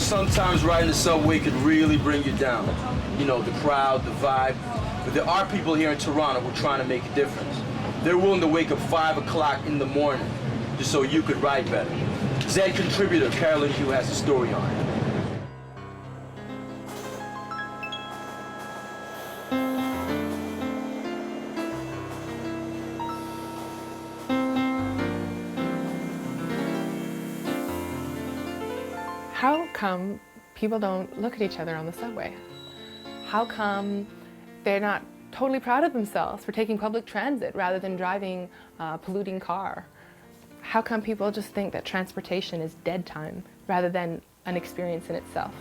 sometimes riding the subway could really bring you down. You know, the crowd, the vibe. But there are people here in Toronto who are trying to make a difference. They're willing to wake up 5 o'clock in the morning just so you could ride better. Zed contributor Carolyn Hugh has a story on it. How come people don't look at each other on the subway? How come they're not totally proud of themselves for taking public transit rather than driving a polluting car? How come people just think that transportation is dead time rather than an experience in itself?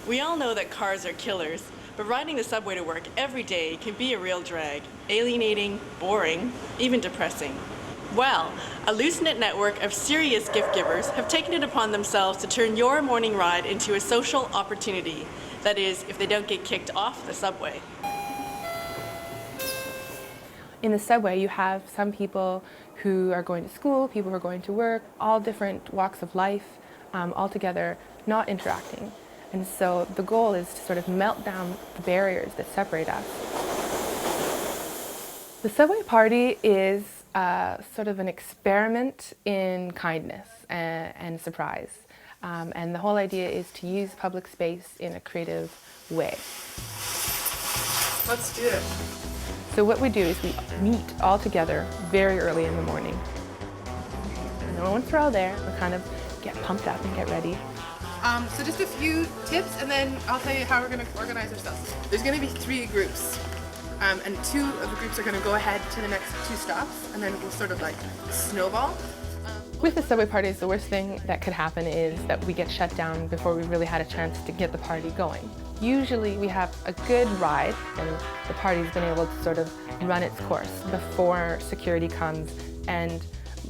We all know that cars are killers, but riding the subway to work every day can be a real drag, alienating, boring, even depressing. Well, a loose-knit network of serious gift givers have taken it upon themselves to turn your morning ride into a social opportunity. That is, if they don't get kicked off the subway. In the subway, you have some people who are going to school, people who are going to work, all different walks of life, all together, not interacting. And so the goal is to sort of melt down the barriers that separate us. The subway party is sort of an experiment in kindness and surprise. And the whole idea is to use public space in a creative way. Let's do it. So what we do is we meet all together very early in the morning. No one's all there. We kind of get pumped up and get ready. So just a few tips, and then I'll tell you how we're going to organize ourselves. There's going to be 3 groups. And 2 of the groups are going to go ahead to the next 2 stops, and then we'll sort of like snowball. With the subway parties, the worst thing that could happen is that we get shut down before we really had a chance to get the party going. Usually we have a good ride, and the party's been able to sort of run its course before security comes, and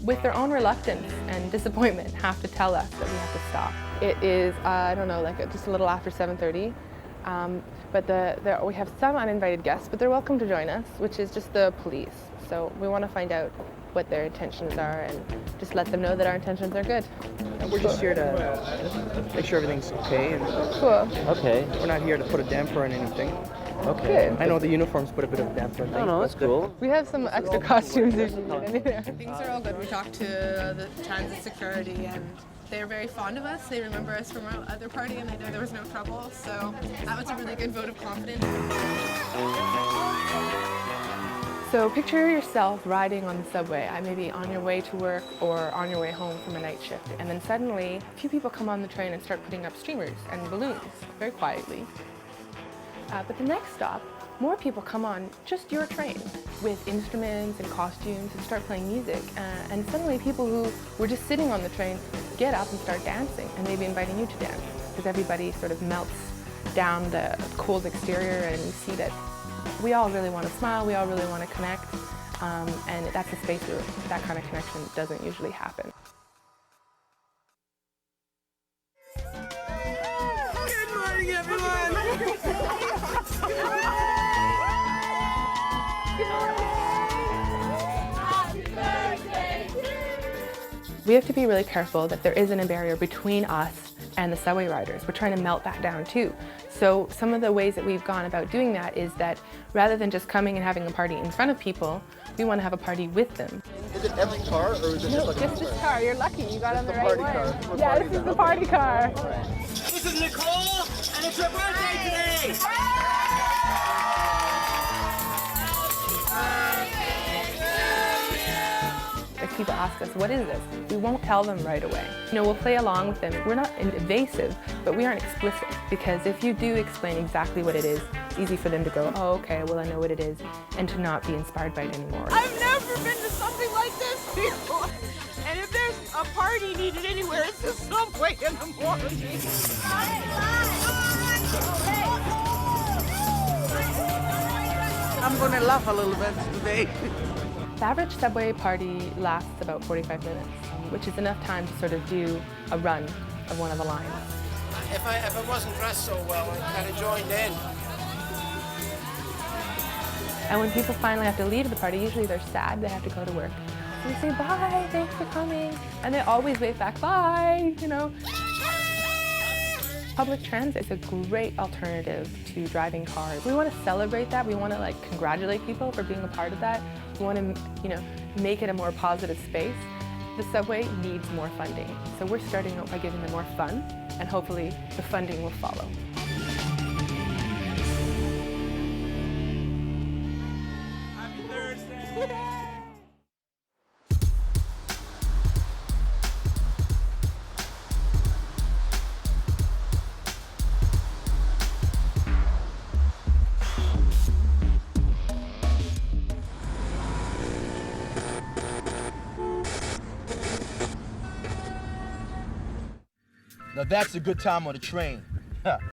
with their own reluctance and disappointment have to tell us that we have to stop. It is, I don't know, like just a little after 7:30. But we have some uninvited guests, but they're welcome to join us, which is just the police. So we want to find out what their intentions are and just let them know that our intentions are good. We're just here to make sure everything's okay. And Cool. okay. We're not here to put a damper on anything. Okay. I know the uniforms put a bit of a damper on things. No, that's cool. We have some extra costumes if you need any. Things are all good. We talked to the transit security, and they're very fond of us. They remember us from our other party, and they know there was no trouble. So that was a really good vote of confidence. So picture yourself riding on the subway, maybe on your way to work or on your way home from a night shift, and then suddenly a few people come on the train and start putting up streamers and balloons very quietly. But the next stop, more people come on just your train with instruments and costumes and start playing music. And suddenly people who were just sitting on the train get up and start dancing, and maybe inviting you to dance, because everybody sort of melts down the cold exterior, and you see that we all really want to smile, we all really want to connect, and that's a space where that kind of connection doesn't usually happen. Good morning, everyone. We have to be really careful that there isn't a barrier between us and the subway riders. We're trying to melt that down too. So some of the ways that we've gone about doing that is that rather than just coming and having a party in front of people, we want to have a party with them. Is it every car, or is it just like Just this car. You're lucky. You got on the right party one. car. Yeah, this is the party car. This is Nicole, and it's her birthday today! If people ask us, what is this? We won't tell them right away. We'll play along with them. We're not evasive, but we aren't explicit, because if you do explain exactly what it is, it's easy for them to go, oh, okay, well, I know what it is, and to not be inspired by it anymore. I've never been to something like this before. And if there's a party needed anywhere, it's the subway in the morning. I'm going to laugh a little bit today. The average subway party lasts about 45 minutes, which is enough time to sort of do a run of one of the lines. If I wasn't dressed so well, I kind of joined in. And when people finally have to leave the party, usually they're sad, they have to go to work. So we say, bye, thanks for coming. And they always wave back, bye, you know. Public transit is a great alternative to driving cars. We want to celebrate that. We want to like congratulate people for being a part of that. We want to, you know, make it a more positive space. The subway needs more funding. So we're starting out by giving them more fun, and hopefully the funding will follow. Happy Thursday! Now that's a good time on the train.